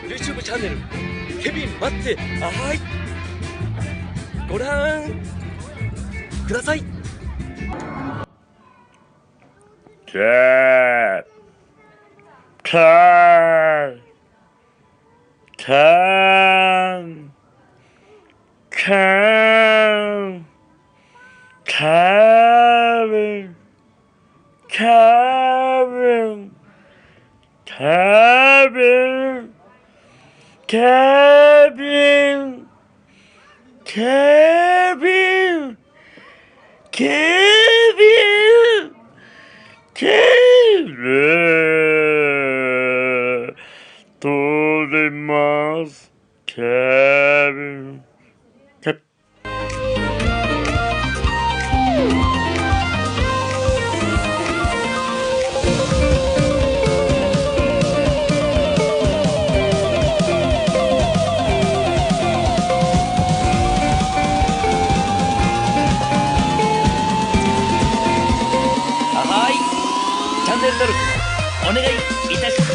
YouTube チャンネルケビン待ってはいご覧ください。Cat, cat, can, can, Kevin, Kevin, Kevin, Kevin, Kevin, Kevin, Kevin, 取れます。Kevin, Kevin.チャンネル登録お願いいたします。